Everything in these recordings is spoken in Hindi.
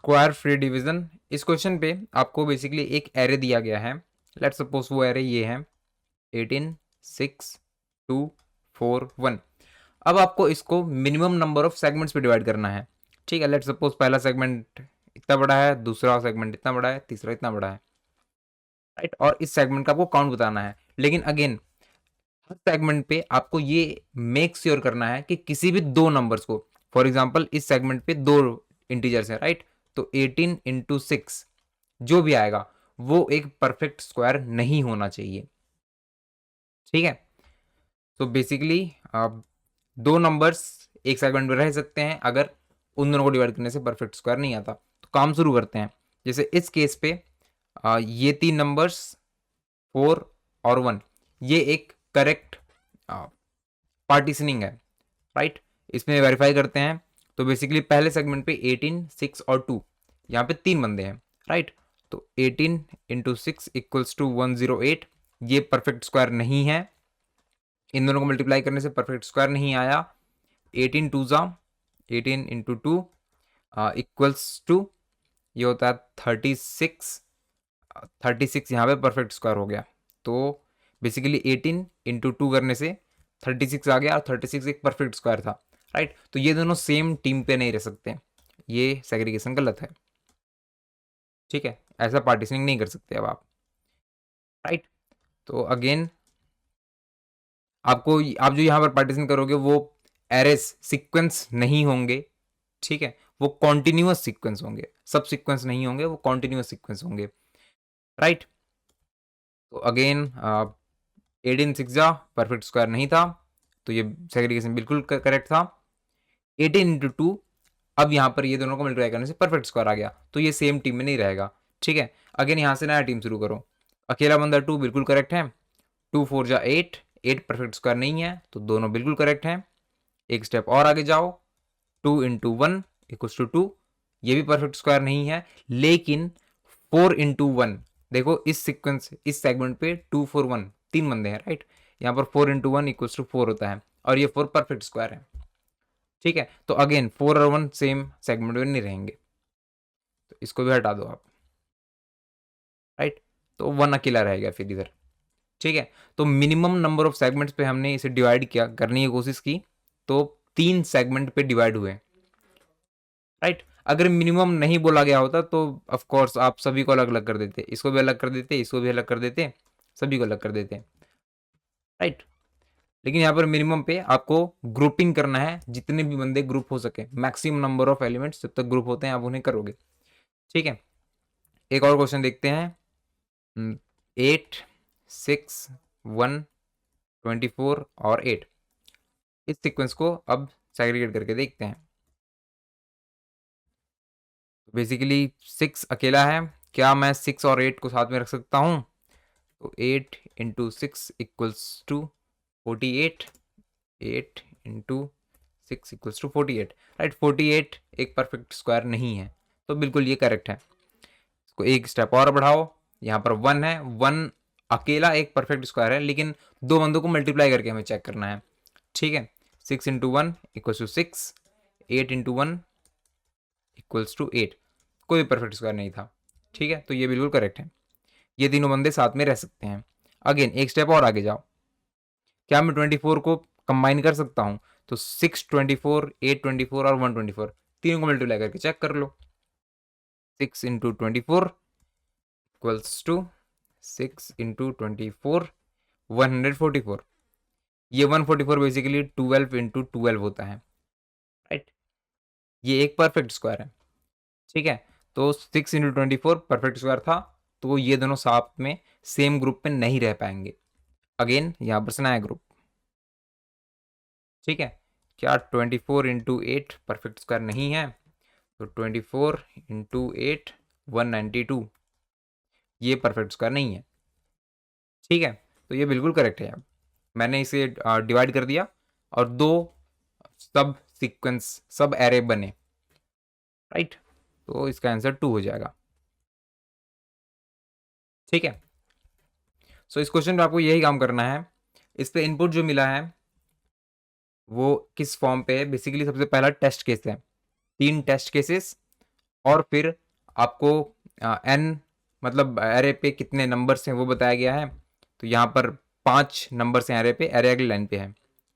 Square free division. इस क्वेश्चन पे आपको बेसिकली एक एरे दिया गया है। लेट्स सपोज वो एरे ये है 18 6 2 4 1। अब आपको इसको मिनिमम नंबर ऑफ सेगमेंट्स पे डिवाइड करना है। ठीक है, लेट्स सपोज पहला सेगमेंट इतना बड़ा है, दूसरा सेगमेंट इतना बड़ा है, तीसरा इतना बड़ा है, राइट। और इस सेगमेंट का आपको काउंट बताना है। लेकिन अगेन हर सेगमेंट पे आपको ये मेक श्योर करना है कि किसी भी दो नंबर्स को, फॉर एग्जाम्पल इस सेगमेंट पे दो इंटीजर्स है, राइट। तो 18 इंटू 6 जो भी आएगा वो एक परफेक्ट स्क्वायर नहीं होना चाहिए। ठीक है, तो बेसिकली दो नंबर्स एक सेगमेंट में रह सकते हैं अगर उन दोनों को डिवाइड करने से परफेक्ट स्क्वायर नहीं आता। तो काम शुरू करते हैं। जैसे इस केस पे ये तीन नंबर्स 4 और 1 ये एक करेक्ट पार्टीशनिंग है, राइट। इसमें वेरीफाई करते हैं। तो बेसिकली पहले सेगमेंट पे 18 6 और 2 यहाँ पे तीन बंदे हैं, राइट। तो 18 इंटू 6 इक्वल्स टू 108। ये परफेक्ट स्क्वायर नहीं है। इन दोनों को मल्टीप्लाई करने से परफेक्ट स्क्वायर नहीं आया। 18 टू ज़ा 18 इंटू 2 इक्वल्स टू ये होता है 36। 36 यहाँ पे परफेक्ट स्क्वायर हो गया। तो बेसिकली 18 इंटू 2 करने से 36 आ गया और 36 एक परफेक्ट स्क्वायर था, राइट। तो ये दोनों सेम टीम पे नहीं रह सकते, ये सेग्रीगेशन गलत है। ठीक है, ऐसा पार्टीशनिंग नहीं कर सकते अब आप, राइट। तो अगेन आपको आप जो यहाँ पर पार्टीशन करोगे वो एरेस सीक्वेंस नहीं होंगे। ठीक है, वो कॉन्टिन्यूअस सीक्वेंस होंगे, सब सीक्वेंस नहीं होंगे, वो कॉन्टिन्यूअस सीक्वेंस होंगे, राइट। तो अगेन 18 6 जा परफेक्ट स्क्वायर नहीं था, तो ये सेग्रीगेशन बिल्कुल करेक्ट था। 18 इंटू 2 अब यहाँ पर ये दोनों को मल्टीप्लाई करने से परफेक्ट स्क्वायर आ गया, तो ये सेम टीम में नहीं रहेगा। ठीक है, अगेन यहाँ से नया टीम शुरू करो। अकेला बंदा 2 बिल्कुल करेक्ट है। 2 4 जा 8, 8 परफेक्ट स्क्वायर नहीं है, तो दोनों बिल्कुल करेक्ट हैं। एक स्टेप और आगे जाओ, 2 इंटू 1 इक्वल्स टू 2, ये भी परफेक्ट स्क्वायर नहीं है। लेकिन 4 इंटू 1 देखो, इस सीक्वेंस इस सेगमेंट पे 2 4 1 तीन बंदे हैं, राइट। यहाँ पर 4 इंटू 1 इक्वल्स टू 4 होता है और ये 4 परफेक्ट स्क्वायर है। ठीक है, तो अगेन 4 और 1 सेम सेगमेंट में नहीं रहेंगे, तो इसको भी हटा दो आप, राइट। तो 1 अकेला रहेगा फिर इधर। ठीक है, तो मिनिमम नंबर ऑफ सेगमेंट्स पे हमने इसे डिवाइड किया, करने की कोशिश की, तो 3 सेगमेंट पे डिवाइड हुए, राइट। अगर मिनिमम नहीं बोला गया होता तो ऑफ कोर्स आप सभी को अलग अलग कर देते, इसको भी अलग कर देते, इसको भी अलग कर देते, सभी को अलग कर देते, राइट। लेकिन यहाँ पर मिनिमम पे आपको ग्रुपिंग करना है, जितने भी बंदे ग्रुप हो सके, मैक्सिमम नंबर ऑफ एलिमेंट्स जब तक ग्रुप होते हैं आप उन्हें करोगे। ठीक है, एक और क्वेश्चन देखते हैं। 8 6 1 24 और 8, इस सीक्वेंस को अब सेग्रीगेट करके देखते हैं। बेसिकली 6 अकेला है, क्या मैं 6 और 8 को साथ में रख सकता हूँ? तो 8 into 6 equals to 48, 8 into 6 equals to 48, right. 48 एक परफेक्ट स्क्वायर नहीं है, तो बिल्कुल ये करेक्ट है। इसको एक स्टेप और बढ़ाओ, यहाँ पर 1 है, 1 अकेला एक परफेक्ट स्क्वायर है, लेकिन दो बंदों को मल्टीप्लाई करके हमें चेक करना है। ठीक है, 6 into 1 equals to 6, 8 into 1 equals to 8, कोई परफेक्ट स्क्वायर नहीं था। ठीक है, तो ये बिल्कुल करेक्ट है, ये तीनों बंदे साथ में रह सकते हैं। अगेन एक स्टेप और आगे जाओ, क्या मैं 24 को कंबाइन कर सकता हूँ? तो 6 24, 8 24 और 1 24 तीनों को मल्टीप्लाई करके चेक कर लो। 6 इंटू 24 इक्वल्स टू 6 इंटू 24 144। ये 144 बेसिकली 12 इंटू 12 होता है, राइट। ये एक परफेक्ट स्क्वायर है। ठीक है, तो 6 इंटू 24 परफेक्ट स्क्वायर था, तो ये दोनों साथ में सेम ग्रुप में नहीं रह पाएंगे। अगेन यहाँ पर से नया ग्रुप। ठीक है, क्या 24 इंटू 8 परफेक्ट स्क्वायर नहीं है? तो 24 इंटू 8 192, ये परफेक्ट स्क्वायर नहीं है। ठीक है, तो ये बिल्कुल करेक्ट है। अब मैंने इसे डिवाइड कर दिया और दो सब सीक्वेंस सब एरे बने, राइट। तो इसका आंसर 2 हो जाएगा। ठीक है, सो इस क्वेश्चन में आपको यही काम करना है। इस पे इनपुट जो मिला है वो किस फॉर्म पे है? बेसिकली सबसे पहला टेस्ट केस है, 3 टेस्ट केसेस और फिर आपको n मतलब एरे पे कितने नंबर्स हैं वो बताया गया है। तो यहाँ पर 5 नंबर्स हैं एरे पे, एरे अगली लाइन पे है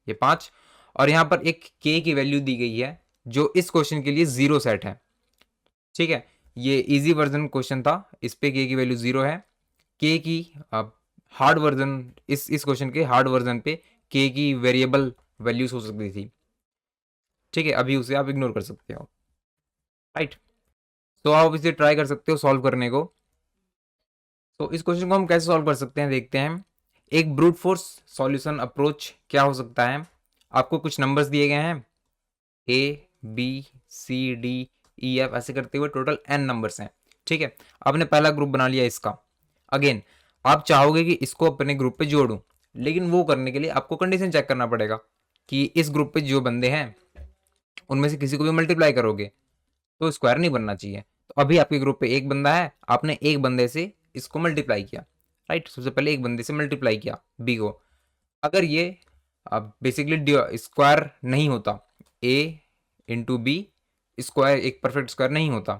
ये 5, और यहाँ पर एक k की वैल्यू दी गई है जो इस क्वेश्चन के लिए 0 सेट है। ठीक है, ये इजी वर्जन क्वेश्चन था, इस पे k की वैल्यू 0 है। k की हार्ड वर्जन, इस क्वेश्चन के हार्ड वर्जन पे k की वेरिएबल वैल्यूज हो सकती थी। ठीक है, अभी उसे आप इग्नोर कर सकते हो। राइट, तो आप इसे ट्राई कर सकते हो सॉल्व करने को। तो इस क्वेश्चन को हम कैसे सॉल्व कर सकते हैं देखते हैं। एक ब्रूट फोर्स सॉल्यूशन अप्रोच क्या हो सकता है। आपको कुछ नंबर्स दिए गए हैं, A B C D E F, ऐसे करते हुए टोटल n नंबर्स हैं। ठीक है, आपने पहला ग्रुप बना लिया इसका। अगेन आप चाहोगे कि इसको अपने ग्रुप पे जोड़ूं, लेकिन वो करने के लिए आपको कंडीशन चेक करना पड़ेगा कि इस ग्रुप पे जो बंदे हैं उनमें से किसी को भी मल्टीप्लाई करोगे तो स्क्वायर नहीं बनना चाहिए। तो अभी आपके ग्रुप पे एक बंदा है, आपने एक बंदे से इसको मल्टीप्लाई किया। राइट, सबसे पहले एक बंदे से मल्टीप्लाई किया बी को। अगर ये बेसिकली स्क्वायर नहीं होता, ए इंटू बी स्क्वायर एक परफेक्ट स्क्वायर नहीं होता,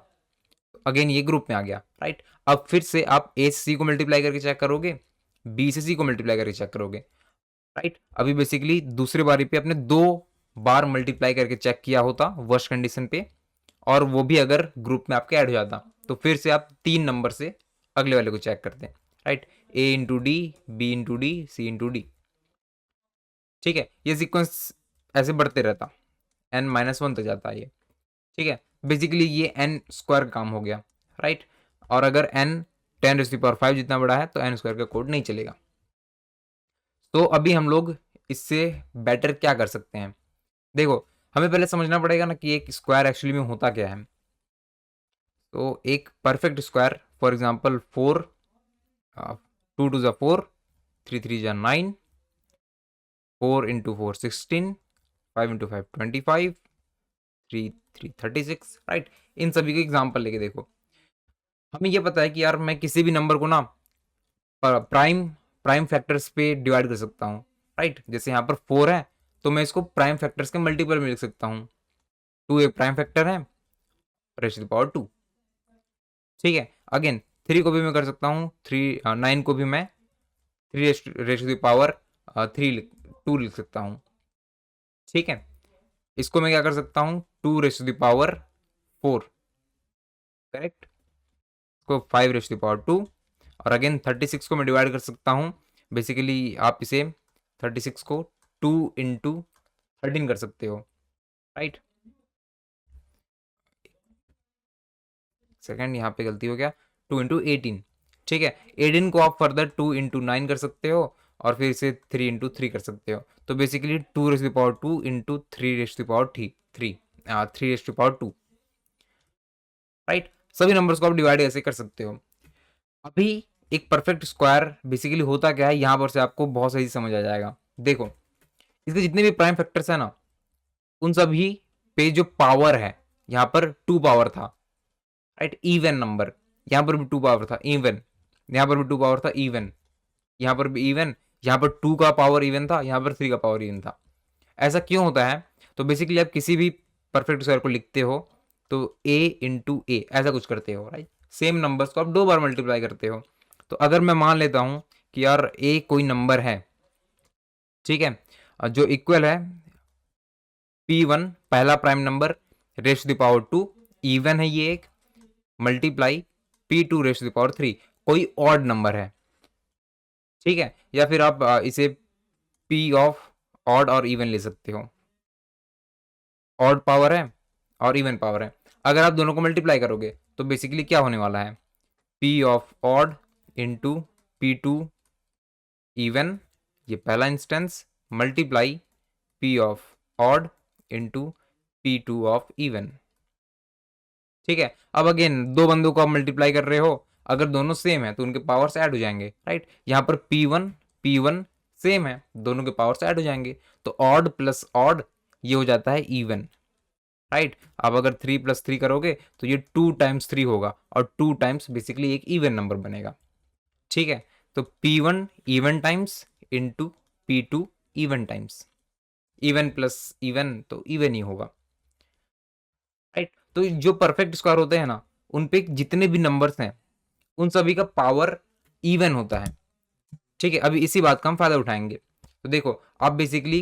तो अगेन ये ग्रुप में आ गया। राइट, अब फिर से आप ए से सी को मल्टीप्लाई करके चेक करोगे, बी से सी को मल्टीप्लाई करके चेक करोगे। राइट, अभी बेसिकली दूसरी बारी पे आपने 2 बार मल्टीप्लाई करके चेक किया होता वर्स्ट कंडीशन पे, और वो भी अगर ग्रुप में आपके ऐड हो जाता, तो फिर से आप 3 नंबर से अगले वाले को चेक करते हैं। Right, A into D, B into D, C into D. ठीक है, ये सीक्वेंस ऐसे बढ़ते रहता, n-1 तक जाता है ये। ठीक है, बेसिकली ये n स्क्वायर काम हो गया। राइट, और अगर n 10⁵ जितना बड़ा है तो n स्क्वायर का कोड नहीं चलेगा। तो अभी हम लोग इससे बेटर क्या कर सकते हैं। देखो, हमें पहले समझना पड़ेगा ना कि एक स्क्वायर एक्चुअली में होता क्या है। तो एक perfect square, for example 4, 2 two ज़ा 4, 3 3 ज़ा 9, 4 इंटू 4 16, 5 इंटू 5 25, 3 3 36। राइट, इन सभी के एग्जांपल लेके देखो। हमें ये पता है कि यार मैं किसी भी नंबर को ना प्राइम प्राइम फैक्टर्स पे डिवाइड कर सकता हूँ। राइट, जैसे यहाँ पर 4 है तो मैं इसको प्राइम फैक्टर्स के मल्टीपल में लिख सकता हूँ। 2 एक प्राइम फैक्टर है, रेज़ टू द पावर 2। ठीक है, अगेन 3 को भी मैं कर सकता हूँ, 9 को भी मैं 3 रेज़ टू द पावर 2 लिख सकता हूँ। ठीक है, इसको मैं क्या कर सकता हूँ, 2 raise to the power 4, correct, इसको 5 रेज़ टू द पावर 2, और अगेन 36 को मैं डिवाइड कर सकता हूँ। बेसिकली आप इसे 36 को 2 इंटू 13 कर सकते हो। राइट, सेकेंड यहाँ पे गलती हो गया, 2 इंटू 18। ठीक है, 18 को आप फर्दर 2 इंटू 9 कर सकते हो, और फिर इसे 3 इंटू 3 कर सकते हो। तो basically 2 raise to the power 2 into 3 raise to the power 3, 3 raise to the power 2। Right, सभी नंबर्स को आप डिवाइड ऐसे कर सकते हो। अभी एक परफेक्ट स्क्वायर बेसिकली होता क्या है, यहाँ पर से आपको बहुत सही समझ आ जाएगा। देखो, इसके जितने भी प्राइम फैक्टर्स हैं ना, उन सभी पे जो पावर है, यहाँ पर 2 पावर था। राइट, इवन नंबर, यहाँ पर भी 2 पावर था, इवन, यहाँ पर भी 2 पावर था, इवन, यहाँ पर भी इवन, यहाँ पर 2 का पावर इवन था, यहाँ पर 3 का पावर इवन था। ऐसा क्यों होता है, तो बेसिकली आप किसी भी परफेक्ट स्क्वायर को लिखते हो तो a इंटू ए ऐसा कुछ करते हो। राइट, सेम नंबर्स को आप 2 बार मल्टीप्लाई करते हो। तो अगर मैं मान लेता हूँ कि यार a कोई नंबर है, ठीक है, जो इक्वल है p1 पहला prime number raise to the power 2, even है ये एक, multiply p2 raise to the power 3 कोई ऑड नंबर है। ठीक है, या फिर आप इसे p ऑफ ऑड और इवन ले सकते हो। ऑड पावर है और इवन पावर है, अगर आप दोनों को मल्टीप्लाई करोगे तो बेसिकली क्या होने वाला है, p of odd into p2 even, ये पहला instance, multiply p of odd into p2 of even. ठीक है, अब अगेन दो बंदों को आप मल्टीप्लाई कर रहे हो, अगर दोनों सेम है तो उनके पावर्स ऐड हो जाएंगे। राइट, यहाँ पर p1 सेम है, दोनों के पावर्स ऐड हो जाएंगे, तो ऑड प्लस ऑड ये हो जाता है इवन। राइट, अब अगर 3 प्लस 3 करोगे तो ये 2 टाइम्स 3 होगा, और 2 टाइम्स बेसिकली एक इवन नंबर बनेगा। ठीक है, तो p1 even times into p2 even times, even plus even तो इवन ही होगा। राइट, तो जो परफेक्ट स्क्वायर होते हैं ना, उन पे जितने भी नंबर्स हैं उन सभी का पावर इवन होता है। ठीक है, अभी इसी बात का हम फायदा उठाएंगे। तो देखो आप बेसिकली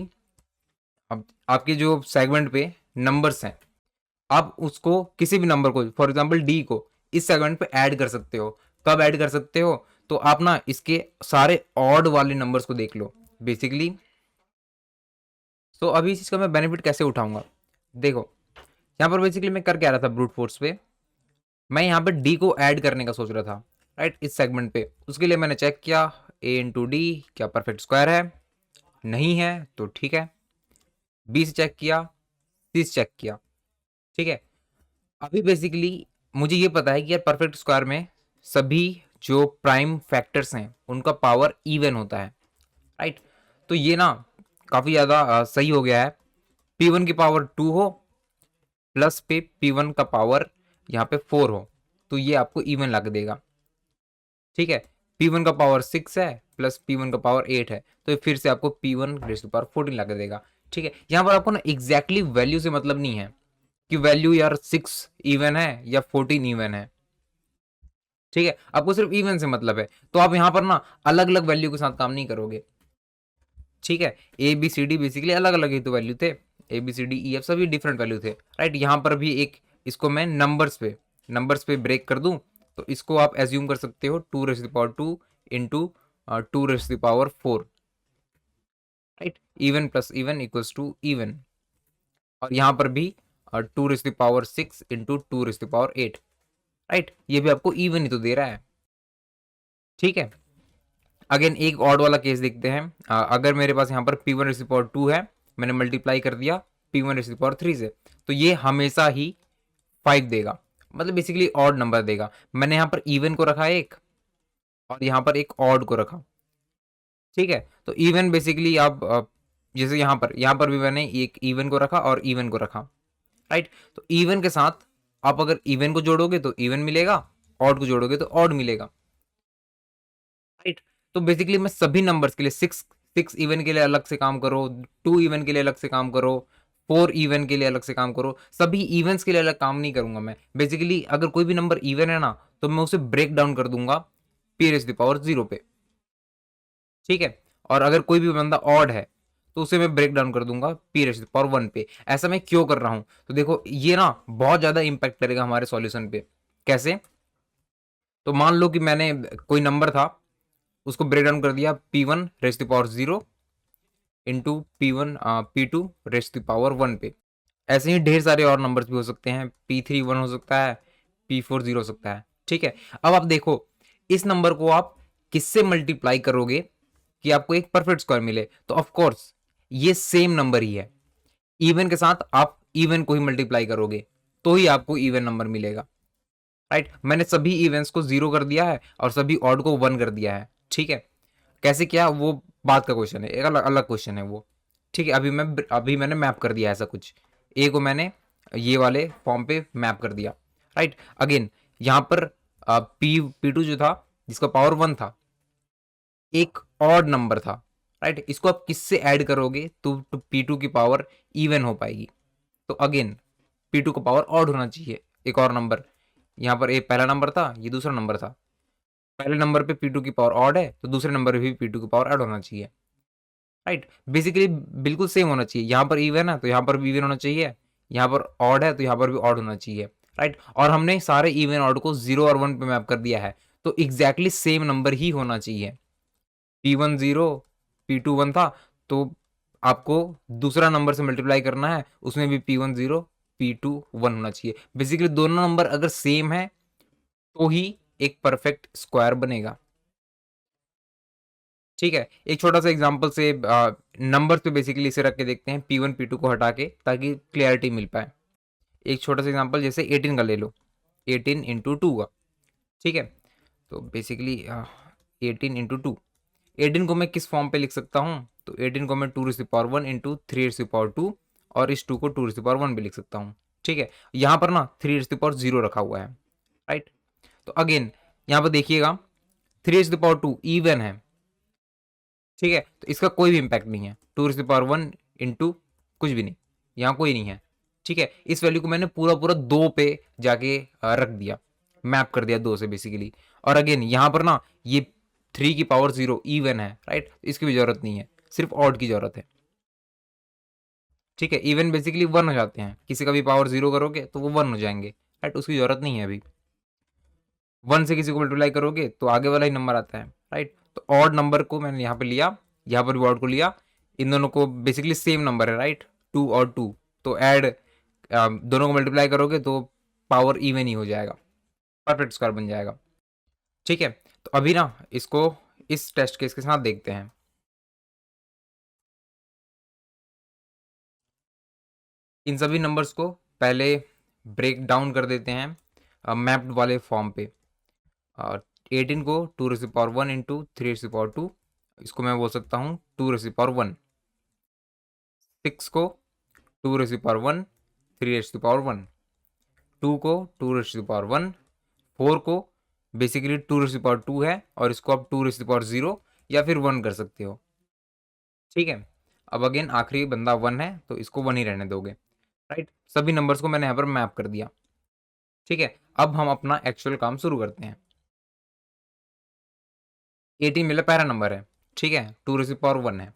अब आपके जो सेगमेंट पे नंबर्स हैं, आप उसको किसी भी नंबर को, फॉर एग्जांपल डी को इस सेगमेंट पे ऐड कर सकते हो। कब ऐड कर सकते हो? तो आप ना इसके सारे ऑड वाले नंबर्स को देख लो बेसिकली। तो अभी इस चीज का मैं बेनिफिट कैसे उठाऊंगा? देखो यहाँ पर बेसिकली मैं कर क्या रहा था ब्रूट फोर्स पे, मैं यहाँ पे डी को ऐड करने का सोच रहा था, राइट, इस सेगमेंट पे। उसके लिए मैंने चेक किया ए इंटू डी क्या परफेक्ट स्क्वायर है, नहीं है तो ठीक है। बी से चेक किया, सी से चेक किया, ठीक है। अभी बेसिकली मुझे ये पता है कि यार परफेक्ट स्क्वायर में सभी जो प्राइम फैक्टर्स हैं उनका पावर इवन होता है, राइट। तो ये ना काफ़ी ज़्यादा सही हो गया है। P1 की पावर 2 हो प्लस पे P1 का पावर यहाँ पे 4 हो तो ये आपको इवन लग देगा, ठीक है। P1 का पावर 6 है प्लस P1 का पावर 8 है तो ये फिर से आपको P1 रेज़ टू पावर 14 लग देगा, ठीक है। यहाँ पर आपको ना एग्जैक्टली वैल्यू से मतलब नहीं है कि वैल्यू यार 6 इवन है या 14 इवन है, ठीक है। आपको सिर्फ इवन से मतलब है, तो आप यहाँ पर ना अलग अलग वैल्यू के साथ काम नहीं करोगे, ठीक है। A B C D basically अलग अलग ही तो वैल्यू थे, A B C D E F सभी डिफरेंट वैल्यू थे, राइट। यहाँ पर भी एक इसको मैं नंबर्स पे ब्रेक कर दूं तो इसको आप एज्यूम कर सकते हो 2 into 2 right. Even plus even equals to even, और यहाँ पर भी 2 6 इंटू 2 8, राइट। ये भी आपको इवन ही तो दे रहा है, ठीक है। अगेन एक ऑड वाला केस देखते हैं। अगर मेरे पास यहाँ पर P1 रेज़ टू पावर 2 है, मैंने मल्टीप्लाई कर दिया P1 रेज़ टू पावर 3 से, तो ये हमेशा ही 5 देगा, मतलब बेसिकली ऑड नंबर देगा। मैंने यहाँ पर इवन को रखा एक और यहाँ पर एक ऑड को रखा, ठीक है। तो इवन बेसिकली आप जैसे यहाँ पर भी मैंने एक इवन को रखा और इवन को रखा, राइट। तो इवन के साथ आप अगर इवन को जोड़ोगे तो इवन मिलेगा, ऑड को जोड़ोगे तो ऑड मिलेगा, राइट। तो बेसिकली मैं सभी नंबर्स के लिए सिक्स इवन के लिए अलग से काम करो, 2 इवन के लिए अलग से काम करो, 4 इवन के लिए अलग से काम करो, सभी इवेंट्स के लिए अलग काम नहीं करूंगा मैं। बेसिकली अगर कोई भी नंबर इवन है ना तो मैं उसे ब्रेक डाउन कर दूंगा पी रेज़ टू पावर 0 पे, ठीक है। और अगर कोई भी बंदा ऑड है तो उसे मैं ब्रेक डाउन कर दूंगा पी रेज़ टू पावर 1 पे। ऐसा मैं क्यों कर रहा हूं? तो देखो ये ना बहुत ज्यादा इंपैक्ट करेगा हमारे सॉल्यूशन पे। कैसे? तो मान लो कि मैंने कोई नंबर था उसको ब्रेक डाउन कर दिया P1 raise to power 0 into P2 raise to power 1 पे। ऐसे ही ढेर सारे और नंबर्स भी हो सकते हैं, P3 1 हो सकता है, P4 0 हो सकता है, ठीक है। अब आप देखो इस नंबर को आप किससे मल्टीप्लाई करोगे कि आपको एक परफेक्ट स्क्वायर मिले? तो ऑफ कोर्स ये सेम नंबर ही है, इवन के साथ आप इवन को ही मल्टीप्लाई करोगे तो ही आपको इवन नंबर मिलेगा, राइट। मैंने सभी इवेंट्स को 0 कर दिया है और सभी ऑड को 1 कर दिया है, ठीक है। कैसे किया वो बात का क्वेश्चन है, एक अलग अलग क्वेश्चन है वो, ठीक है। अभी मैंने मैप कर दिया ऐसा कुछ, ए को मैंने ये वाले फॉर्म पे मैप कर दिया, राइट। अगेन यहाँ पर P2 जो था जिसका पावर 1 था एक ऑड नंबर था, राइट। इसको आप किससे ऐड करोगे तो P2 की पावर इवन हो पाएगी। तो अगेन P2 का पावर ऑड होना चाहिए, एक और नंबर। यहाँ पर एक पहला नंबर था, ये दूसरा नंबर था। पहले नंबर पे P2 की पावर ऑड है तो दूसरे नंबर पे भी P2 की पावर ऐड होना चाहिए, राइट। बेसिकली बिल्कुल सेम होना चाहिए। यहाँ पर इवन है तो यहाँ पर भी इवन होना चाहिए, यहाँ पर ऑड है तो यहाँ पर भी ऑड होना चाहिए, राइट। और हमने सारे इवन ऑड को 0 और 1 पे मैप कर दिया है तो एग्जैक्टली सेम नंबर ही होना चाहिए। P1 0 P2 1 था तो आपको दूसरा नंबर से मल्टीप्लाई करना है, उसमें भी P1 0 P2 1 होना चाहिए। बेसिकली दोनों नंबर अगर सेम है तो ही एक परफेक्ट स्क्वायर बनेगा, ठीक है। एक छोटा सा एग्जांपल से नंबर्स पे बेसिकली इसे रख के देखते हैं P1 P2 को हटा के, ताकि क्लियरिटी मिल पाए। एक छोटा सा एग्जांपल जैसे 18 का ले लो, 18 इंटू 2 का, ठीक है। तो बेसिकली 18 इंटू 2, 18 को मैं किस फॉर्म पे लिख सकता हूँ? तो 18 को मैं 2 raise to power 1 into 3 raise to power 2 और इस 2 को 2 रेज़ टू पावर 1 पे लिख सकता हूँ, ठीक है। यहाँ पर ना 3 रेज़ टू पावर 0 रखा हुआ है, राइट। तो अगेन यहाँ पर देखिएगा 3 रेज़ टू पावर 2 इवन है, ठीक है। तो इसका कोई भी इंपैक्ट नहीं है, 2 रेज़ टू पावर 1 इंटू कुछ भी नहीं, यहाँ कोई नहीं है, ठीक है, इस वैल्यू को मैंने पूरा पूरा 2 पे जाके रख दिया, मैप कर दिया 2 से बेसिकली। और अगेन यहाँ पर ना ये 3 की पावर 0 इवन है, राइट, इसकी भी जरूरत नहीं है, सिर्फ ऑड की जरूरत है। ठीक है, इवन बेसिकली 1 हो जाते हैं, किसी का भी पावर 0 करोगे तो वो 1 हो जाएंगे, राइट, उसकी जरूरत नहीं है अभी। 1 से किसी को मल्टीप्लाई करोगे तो आगे वाला ही नंबर आता है, राइट। तो ऑड नंबर को मैंने यहाँ पे लिया, यहाँ पर भी ऑड को लिया, इन दोनों को बेसिकली सेम नंबर है, राइट, 2 और 2, तो ऐड दोनों को मल्टीप्लाई करोगे तो पावर इवन ही हो जाएगा, परफेक्ट स्क्वायर बन जाएगा। ठीक है, तो अभी ना इसको इस टेस्ट केस के साथ देखते हैं। इन सभी नंबर्स को पहले ब्रेक डाउन कर देते हैं मैप्ड वाले फॉर्म पे। 18 को 2^1 इंटू 3^2, इसको मैं बोल सकता हूँ 2^1। 6 को 2^1 3^1, 2 को 2^1, 4 को बेसिकली 2^2 है और इसको आप 2^0 या फिर 1 कर सकते हो। ठीक है, अब अगेन आखिरी बंदा 1 है तो इसको 1 ही रहने दोगे, राइट। सभी नंबर्स को मैंने यहाँ पर मैप कर दिया। ठीक है, अब हम अपना एक्चुअल काम शुरू करते हैं। 18 मेरा पहला नंबर है, ठीक है, 2^1 है।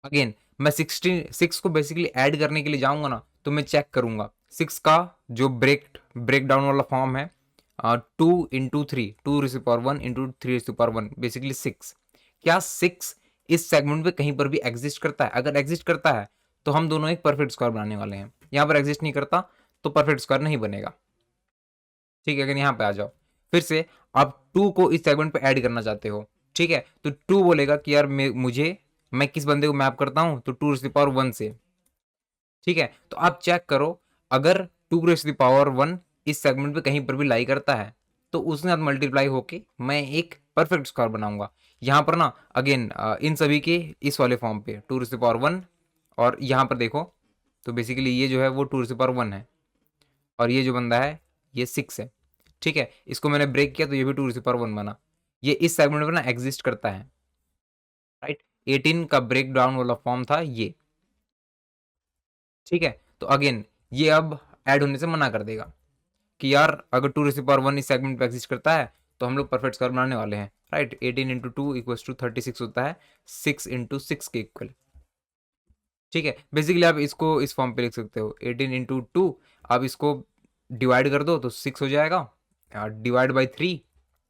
अगेन मैं 6 को बेसिकली ऐड करने के लिए जाऊंगा ना तो मैं चेक करूंगा 6 का जो ब्रेक डाउन वाला फॉर्म है, 2 × 3, 2^1 इंटू 3^1, बेसिकली 6। क्या 6 इस सेगमेंट पे कहीं पर भी एग्जिस्ट करता है? अगर एग्जिस्ट करता है तो हम दोनों एक परफेक्ट स्क्वायर बनाने वाले हैं। यहाँ पर एग्जिस्ट नहीं करता तो परफेक्ट स्क्वायर नहीं बनेगा। ठीक है, अगर यहाँ पे आ जाओ फिर से, आप 2 को इस सेगमेंट पे ऐड करना चाहते हो, ठीक है, तो 2 बोलेगा कि यार मैं किस बंदे को मैप करता हूँ, तो 2^1 से। ठीक है, तो आप चेक करो, अगर 2^1 इस सेगमेंट पे कहीं पर भी लाई करता है तो उसके साथ मल्टीप्लाई होके मैं एक परफेक्ट स्क्वायर बनाऊंगा। यहाँ पर ना अगेन इन सभी के इस वाले फॉर्म पे 2^1, और यहाँ पर देखो तो बेसिकली ये जो है वो 2^1 है और ये जो बंदा है ये 6 है। ठीक है, इसको मैंने ब्रेक किया तो ये भी 2^1 बना। ये इस सेगमेंट में ना एग्जिस्ट करता है, राइट। 18 का ब्रेक डाउन वाला फॉर्म था ये। ठीक है, तो अगेन ये अब ऐड होने से मना कर देगा कि यार अगर 2^1 इस सेगमेंट पे एग्जिस्ट करता है तो हम लोग परफेक्ट स्क्वायर बनाने वाले हैं, राइट। 18 × 2 = 36 होता है, 6 × 6 के इक्वल। ठीक है, बेसिकली आप इसको इस फॉर्म पे लिख सकते हो, 18 × 2, आप इसको डिवाइड कर दो तो 6 हो जाएगा, डिवाइड बाई 3,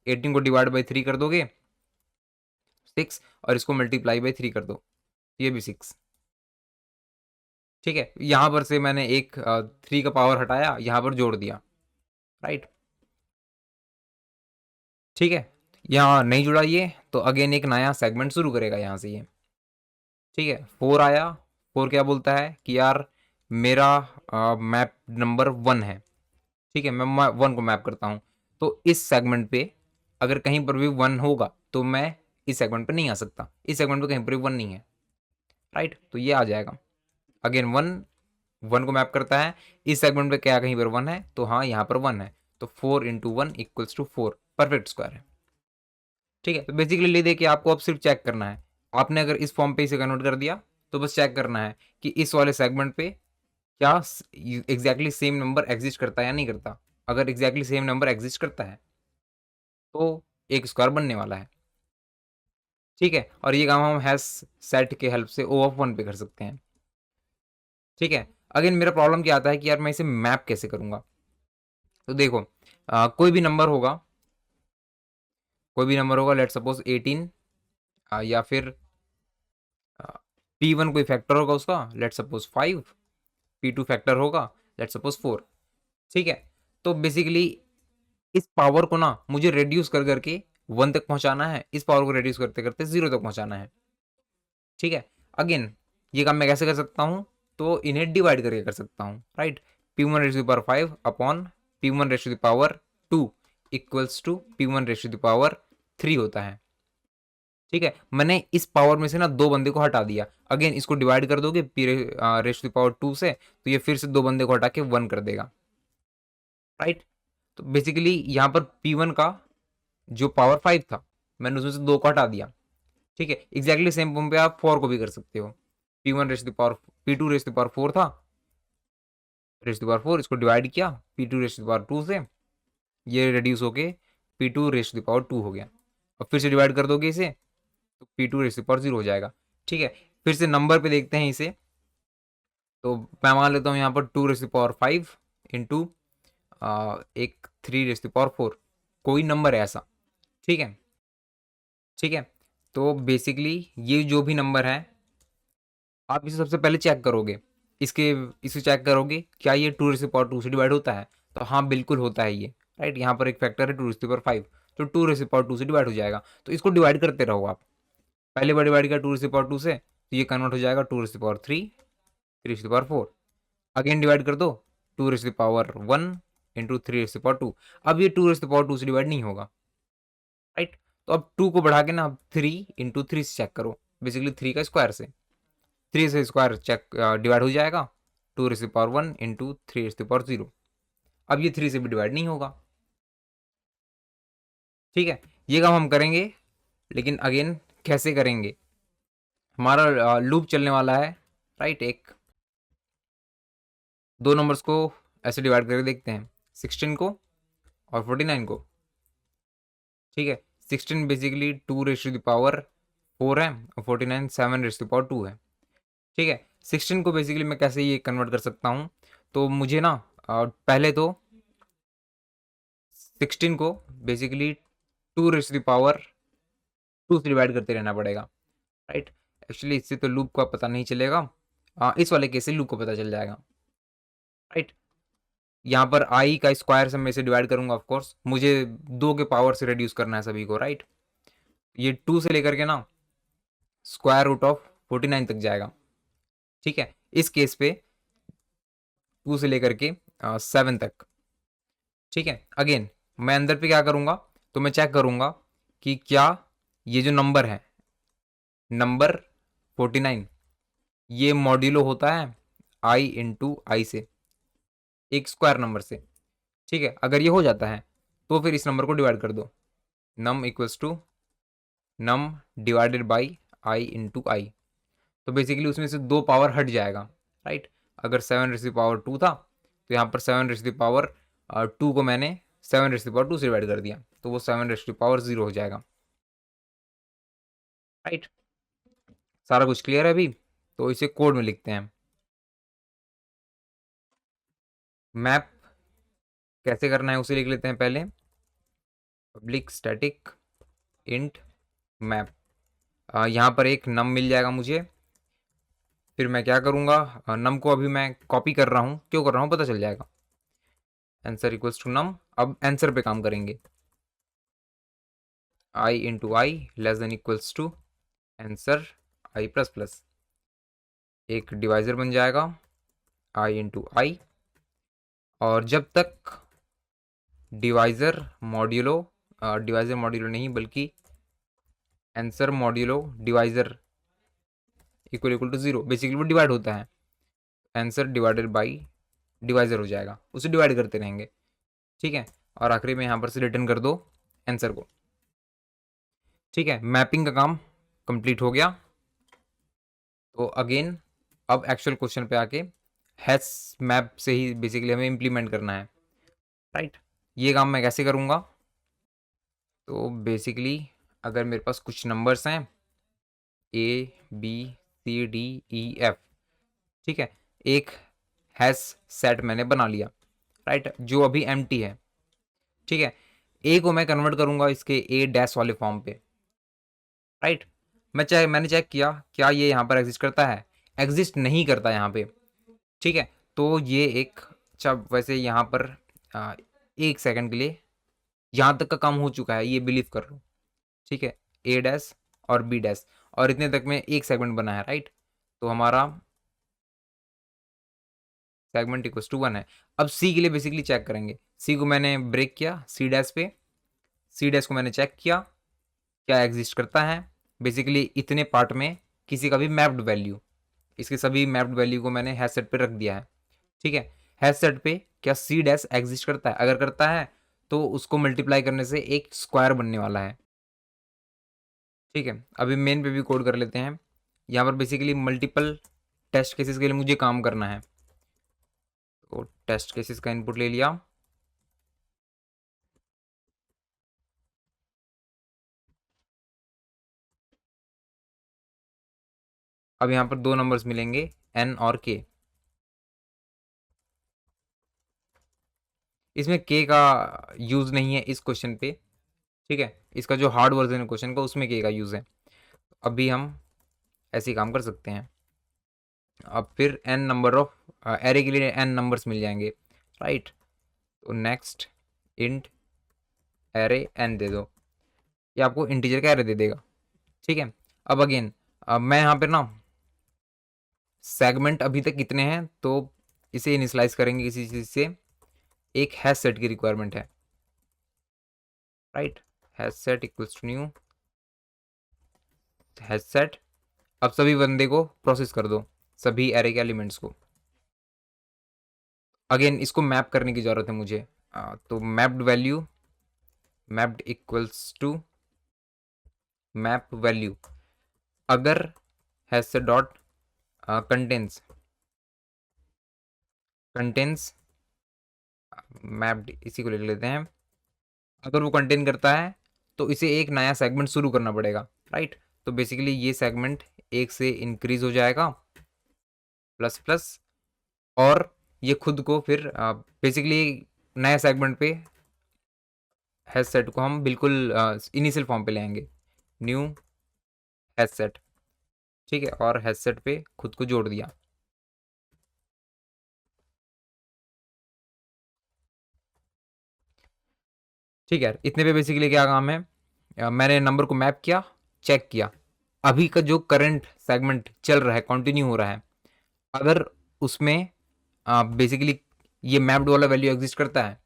18 को डिवाइड बाई 3 कर दोगे 6, और इसको मल्टीप्लाई बाई 3 कर दो, ये भी 6। ठीक है, यहां पर से मैंने एक 3 का पावर हटाया, यहां पर जोड़ दिया, राइट। ठीक है, यहाँ नहीं जुड़ा ये तो अगेन एक नया सेगमेंट शुरू करेगा यहाँ से ये। ठीक है, 4 आया, 4 क्या बोलता है कि यार मेरा मैप नंबर 1 है। ठीक है, मैं 1 को मैप करता हूँ, तो इस सेगमेंट पे अगर कहीं पर भी 1 होगा तो मैं इस सेगमेंट पे नहीं आ सकता, इस सेगमेंट पे कहीं पर भी 1 नहीं है, राइट, तो ये आ जाएगा। अगेन 1 को मैप करता है, इस सेगमेंट पे क्या कहीं पर 1 है, तो हाँ यहाँ पर 1 है, तो 4 × 1 = 4, परफेक्ट स्क्वायर है। ठीक है, तो बेसिकली ले दे कि आपको अब सिर्फ चेक करना है, आपने अगर इस फॉर्म पे इसे कन्वर्ट कर दिया तो बस चेक करना है कि इस वाले सेगमेंट पे क्या एग्जैक्टली सेम नंबर एग्जिस्ट करता है या नहीं करता। अगर एग्जैक्टली सेम नंबर एग्जिस्ट करता है तो एक स्क्वायर बनने वाला है। ठीक है, और ये काम हम हैश सेट के हेल्प से O(1) पे कर सकते हैं। ठीक है, अगेन मेरा प्रॉब्लम क्या आता है कि यार मैं इसे मैप कैसे करूंगा। तो देखो कोई भी नंबर होगा, लेट सपोज 18, या फिर P1 कोई फैक्टर होगा उसका, लेट सपोज 5, P2 फैक्टर होगा, लेट सपोज 4। ठीक है, तो बेसिकली इस पावर को ना मुझे रेड्यूस कर करके 1 तक पहुंचाना है, इस पावर को रेड्यूस करते करते 0 तक पहुंचाना है। ठीक है, अगेन ये काम मैं कैसे कर सकता हूं, तो इन्हें डिवाइड करके कर सकता हूं, right. P1^5 upon P1^2 equals to P1^3 होता है। ठीक है, मैंने इस पावर में से ना 2 बंदे को हटा दिया, अगेन इसको डिवाइड कर दोगे P⁻² से तो ये फिर से 2 बंदे को हटा के 1 कर देगा, राइट। तो बेसिकली यहाँ पर P1 का जो पावर 5 था मैंने उसमें से 2 को हटा दिया। ठीक है, एग्जैक्टली सेम फॉर्म पे आप 4 को भी कर सकते हो, P2^4 था, रेज़ टू द पावर 4, इसको डिवाइड किया P2 raise to the power 2 से, ये रिड्यूस होके P2 raise to the power 2 हो गया। अब फिर से डिवाइड कर दोगे इसे तो P2 raise to the power 0 हो जाएगा। ठीक है, फिर से नंबर पे देखते हैं इसे, तो मैं मान लेता हूँ यहाँ पर 2 raise to the power 5 into एक 3 रेज़ टू द पावर 4, कोई नंबर है ऐसा। ठीक है, ठीक है, तो बेसिकली ये जो भी नंबर है आप इसे सबसे पहले चेक करोगे, इसके इसे चेक करोगे क्या ये 2 रेज़ टू द पावर 2 से डिवाइड होता है, तो हाँ बिल्कुल होता है ये, राइट। यहाँ पर एक फैक्टर है 2 रेज़ टू द पावर 5, तो 2 रेज़ टू द पावर 2 से डिवाइड हो जाएगा, तो इसको डिवाइड करते रहो आप। पहले बार डिवाइड किया 2 रेज़ टू द पावर 2 से, तो ये कन्वर्ट हो जाएगा 2 raise to the power 3, 3 raise to the power 4। Again divide कर दो 2 raise to the power 1 into 3 raise to the power 2। अब ये 2 रेज़ टू द पावर 2 से डिवाइड नहीं होगा, राइट। तो अब 2 को बढ़ा के ना अब 3 इंटू 3 से चेक करो, बेसिकली 3 का स्क्वायर से, 3 से स्क्वायर चेक डिवाइड हो जाएगा 2 raise to the power 1 into 3 raise to the power 0। अब ये 3 से भी डिवाइड नहीं होगा। ठीक है, ये काम हम करेंगे, लेकिन अगेन कैसे करेंगे, हमारा लूप चलने वाला है, राइट। एक दो नंबर्स को ऐसे डिवाइड करके देखते हैं, 16 को और 49 को। ठीक है, 16 basically 2 raise to the power 4 है और 49 7 रेज़ टू द पावर 2 है। ठीक है, 16 को बेसिकली मैं कैसे ये कन्वर्ट कर सकता हूँ, तो मुझे ना पहले तो 16 को basically 2 raise to the power 2 से डिवाइड करते रहना पड़ेगा, राइट। एक्चुअली इससे तो लूप का पता नहीं चलेगा, इस वाले केस से लूप को पता चल जाएगा, राइट। यहाँ पर आई का स्क्वायर से मैं इसे डिवाइड करूंगा, ऑफ कोर्स मुझे 2 के पावर से रिड्यूस करना है सभी को, राइट। ये 2 से लेकर के ना स्क्वायर रूट ऑफ 49 तक जाएगा। ठीक है, इस केस पे 2 से लेकर के 7 तक। ठीक है, अगेन मैं अंदर पे क्या करूंगा, तो मैं चेक करूंगा कि क्या ये जो नंबर है, नंबर 49, ये मॉड्यूलो होता है आई इंटू आई से, एक स्क्वायर नंबर से। ठीक है, अगर ये हो जाता है तो फिर इस नंबर को डिवाइड कर दो, num equals to num divided by I into I, तो बेसिकली उसमें से 2 पावर हट जाएगा, राइट। अगर 7 रेज़ टू द पावर 2 था, तो यहाँ पर 7 रेज़ टू द पावर 2 को मैंने 7 रेज़ टू द पावर 2 से डिवाइड कर दिया, तो वो 7 रेज़ टू द पावर 0 हो जाएगा, राइट। सारा कुछ क्लियर है अभी, तो इसे कोड में लिखते हैं। मैप कैसे करना है उसे लिख लेते हैं पहले, पब्लिक स्टैटिक इंट मैप। यहाँ पर एक नम मिल जाएगा मुझे, फिर मैं क्या करूँगा, नम को अभी मैं कॉपी कर रहा हूँ, क्यों कर रहा हूँ पता चल जाएगा। आंसर इक्वल्स टू नम, अब आंसर पे काम करेंगे, I into I less than equals to answer I plus plus, एक डिवाइजर बन जाएगा आई इंटू आई, और जब तक डिवाइजर मॉड्यूलो नहीं बल्कि answer modulo divisor equal equal to 0, basically वो डिवाइड होता है, आंसर डिवाइडेड बाई डिवाइजर हो जाएगा, उसे डिवाइड करते रहेंगे। ठीक है, और आखिरी में यहाँ पर से रिटर्न कर दो आंसर को। ठीक है, मैपिंग का काम कंप्लीट हो गया, तो अगेन अब एक्चुअल क्वेश्चन पे आके हैश मैप से ही बेसिकली हमें इम्प्लीमेंट करना है, राइट। ये काम मैं कैसे करूँगा, तो बेसिकली अगर मेरे पास कुछ नंबर्स हैं A B C D E F, ठीक है, एक हैश सेट मैंने बना लिया, राइट, जो अभी एम्प्टी है। ठीक है, ए को मैं कन्वर्ट करूंगा इसके ए डैश वाले फॉर्म पे, राइट। मैंने चेक किया क्या ये यहाँ पर एग्जिस्ट करता है, एग्जिस्ट नहीं करता यहाँ पे। ठीक है, तो ये एक, अच्छा वैसे यहाँ पर एक सेकंड के लिए यहाँ तक का काम हो चुका है, ये बिलीव कर लो। ठीक है, ए डैश और बी डैश, और इतने तक में एक सेगमेंट बना है, राइट। तो हमारा सेगमेंट इक्वल्स टू 1 है। अब सी के लिए बेसिकली चेक करेंगे, सी को मैंने ब्रेक किया सी डैश पे, सी डैश को मैंने चेक किया क्या एग्जिस्ट करता है, बेसिकली इतने पार्ट में किसी का भी मैप्ड वैल्यू, इसके सभी मैप्ड वैल्यू को मैंने हैश सेट पे रख दिया है। ठीक है, हैश सेट पे क्या सी डैश एग्जिस्ट करता है, अगर करता है तो उसको मल्टीप्लाई करने से एक स्क्वायर बनने वाला है। ठीक है, अभी मेन पे भी कोड कर लेते हैं, यहाँ पर बेसिकली मल्टीपल टेस्ट केसेस के लिए मुझे काम करना है, तो टेस्ट केसेस का इनपुट ले लिया। अब यहाँ पर दो नंबर्स मिलेंगे, n और k। इसमें k का यूज नहीं है इस क्वेश्चन पे, ठीक है। इसका जो हार्ड वर्जन है क्वेश्चन का उसमें k का यूज है। अभी हम ऐसे ही काम कर सकते हैं। अब फिर n नंबर ऑफ एरे के लिए n नंबर्स मिल जाएंगे, राइट। तो नेक्स्ट इंट एरे n दे दो, ये आपको इंटीजर का एरे दे देगा, ठीक है। अब अगेन मैं यहाँ पे ना सेगमेंट अभी तक कितने हैं, तो इसे इनिशलाइज करेंगे किसी चीज़ से। एक हैश सेट की रिक्वायरमेंट है, right. Hash set equals to new hash set. अब सभी बंदे को प्रोसेस कर दो, सभी एरे के एलिमेंट्स को। अगेन इसको मैप करने की ज़रूरत है मुझे, तो mapped value, mapped equals to map value. अगर hash set dot contains contains mapped, इसी को लिख लेते हैं। अगर वो कंटेन करता है तो इसे एक नया सेगमेंट शुरू करना पड़ेगा, राइट। तो बेसिकली ये सेगमेंट एक से इंक्रीज हो जाएगा प्लस प्लस, और ये खुद को फिर बेसिकली नए सेगमेंट पे हैश सेट को हम बिल्कुल इनिशियल फॉर्म पे ले आएंगे, न्यू हैश सेट, ठीक है। और हैश सेट पे खुद को जोड़ दिया, ठीक है। इतने पे बेसिकली क्या काम है, मैंने नंबर को मैप किया, चेक किया अभी का जो करंट सेगमेंट चल रहा है, कंटिन्यू हो रहा है, अगर उसमें बेसिकली ये मैप्ड वाला वैल्यू एग्जिस्ट करता है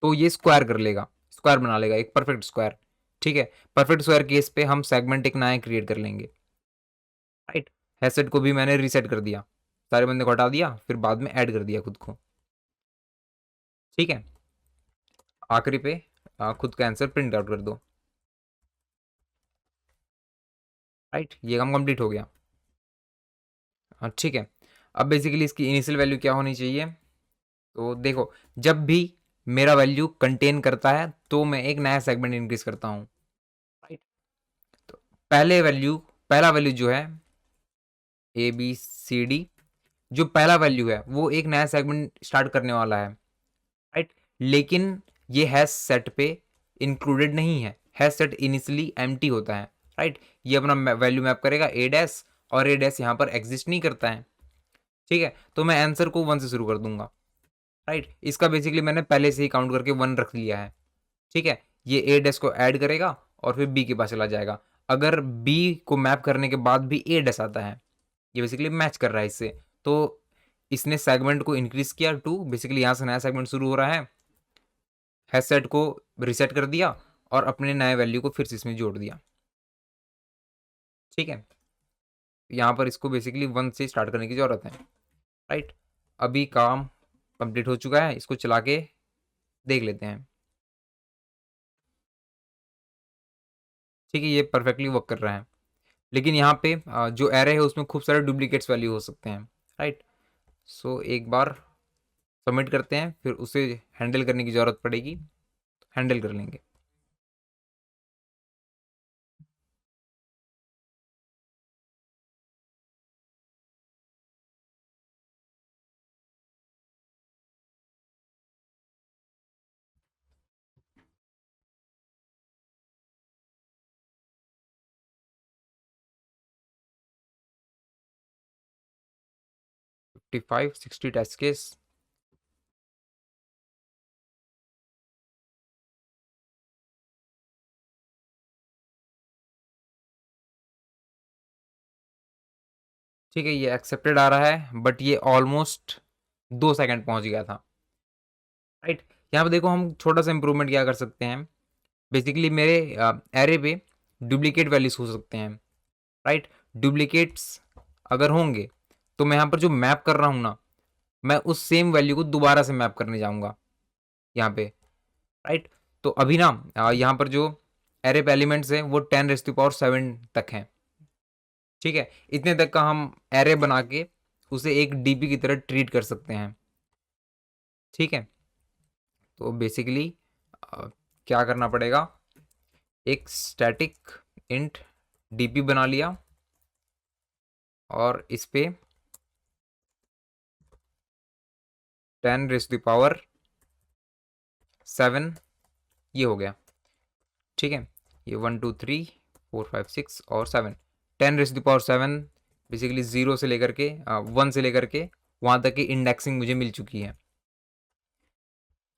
तो ये स्क्वायर कर लेगा, स्क्वायर बना लेगा, एक परफेक्ट स्क्वायर, ठीक है। परफेक्ट स्क्वायर केस पे हम सेगमेंट एक नया क्रिएट कर लेंगे, राइट। हैशसेट को भी मैंने रीसेट कर दिया, सारे बंदे को हटा दिया, फिर बाद में ऐड कर दिया खुद को, ठीक है। आखिरी पे खुद का आंसर प्रिंट आउट कर दो, राइट। ये काम कंप्लीट हो गया, ठीक है। अब बेसिकली इसकी इनिशियल वैल्यू क्या होनी चाहिए, तो देखो जब भी मेरा वैल्यू कंटेन करता है तो मैं एक नया सेगमेंट इंक्रीज करता हूँ, राइट। तो पहला वैल्यू जो है ए बी सी डी, जो पहला वैल्यू है वो एक नया सेगमेंट स्टार्ट करने वाला है, राइट। लेकिन ये हैश सेट पे इंक्लूडेड नहीं है, हैश सेट इनिशियली एम्प्टी होता है, राइट। ये अपना वैल्यू मैप करेगा ए डैश, और ए डैश यहाँ पर एग्जिस्ट नहीं करता है, ठीक है। तो मैं आंसर को 1 से शुरू कर दूंगा, राइट। इसका बेसिकली मैंने पहले से ही काउंट करके 1 रख लिया है, ठीक है। ये ए डैश को ऐड करेगा और फिर बी के पास चला जाएगा। अगर बी को मैप करने के बाद भी ए डैश आता है, ये बेसिकली मैच कर रहा है इससे, तो इसने सेगमेंट को इंक्रीज किया टू, बेसिकली यहाँ से नया सेगमेंट शुरू हो रहा है, हैश सेट को रिसेट कर दिया और अपने नए वैल्यू को फिर से इसमें जोड़ दिया, ठीक है। यहाँ पर इसको बेसिकली 1 से स्टार्ट करने की ज़रूरत है, राइट। अभी काम कंप्लीट हो चुका है, इसको चला के देख लेते हैं, ठीक है। ये परफेक्टली वर्क कर रहा है, लेकिन यहाँ पे जो एरे है उसमें खूब सारे डुप्लीकेट्स वैल्यू हो सकते हैं, राइट। सो एक बार सबमिट करते हैं, फिर उसे हैंडल करने की ज़रूरत पड़ेगी, हैंडल कर लेंगे। फिफ्टी 60 टेस्ट केस, ठीक है। ये एक्सेप्टेड आ रहा है, बट ये ऑलमोस्ट 2 सेकंड पहुंच गया था, राइट। यहाँ पे देखो हम छोटा सा इंप्रूवमेंट क्या कर सकते हैं, बेसिकली मेरे एरे पे डुप्लीकेट वैल्यूज हो सकते हैं, राइट। डुप्लीकेट्स अगर होंगे तो मैं यहाँ पर जो मैप कर रहा हूँ ना, मैं उस सेम वैल्यू को दोबारा से मैप करने जाऊँगा यहाँ पे, राइट। तो अभी ना यहाँ पर जो एरे पे एलिमेंट्स हैं वो 10⁻7 तक हैं, ठीक है। इतने तक का हम एरे बना के उसे एक डीपी की तरह ट्रीट कर सकते हैं, ठीक है, तो बेसिकली क्या करना पड़ेगा, एक स्टैटिक इंट डीपी बना लिया और इस पे 10⁻⁷ ये हो गया। ठीक है, ये 1 2 3 4 5 6 और 7, 10⁻⁷ बेसिकली 0 से लेकर के 1 से लेकर के वहाँ तक की इंडेक्सिंग मुझे मिल चुकी है।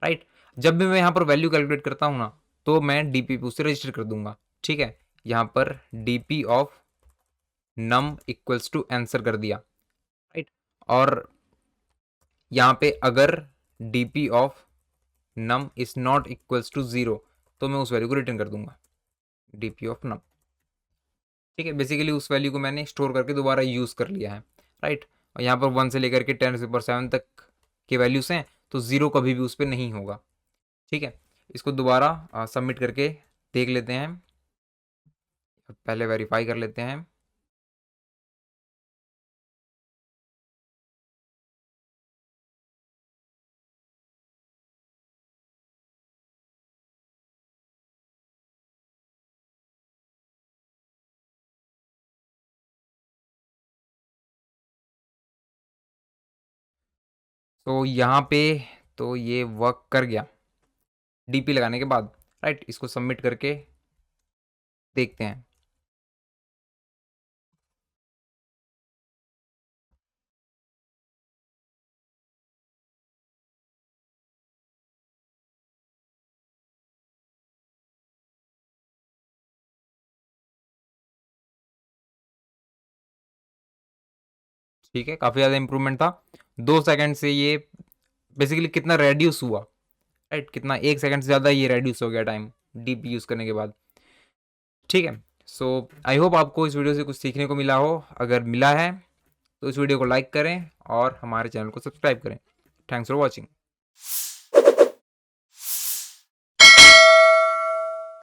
राइट, जब भी मैं यहाँ पर वैल्यू कैलकुलेट करता हूँ ना, तो मैं डीपी पे उससे रजिस्टर कर दूंगा। ठीक है, यहाँ पर DP of num equals to answer कर दिया। राइट, और यहाँ पे अगर DP of num is not equals to 0 तो मैं उस वैल्यू को रिटर्न कर दूंगा, डीपी ऑफ नम। ठीक है, बेसिकली उस वैल्यू को मैंने स्टोर करके दोबारा यूज़ कर लिया है। राइट, और यहाँ पर 1 से लेकर के 10⁻⁷ तक के वैल्यूज़ हैं, तो 0 कभी भी उस पर नहीं होगा। ठीक है, इसको दोबारा सबमिट करके देख लेते हैं, पहले वेरीफाई कर लेते हैं। तो यहाँ पे तो ये वर्क कर गया डीपी लगाने के बाद। राइट, इसको सबमिट करके देखते हैं। ठीक है, काफ़ी ज़्यादा इंप्रूवमेंट था, 2 सेकंड से ये बेसिकली कितना रेड्यूस हुआ। राइट, कितना 1 सेकंड से ज़्यादा ये रेड्यूस हो गया टाइम डीपी यूज़ करने के बाद। ठीक है, सो आई होप आपको इस वीडियो से कुछ सीखने को मिला हो। अगर मिला है तो इस वीडियो को लाइक करें और हमारे चैनल को सब्सक्राइब करें। Thanks for watching.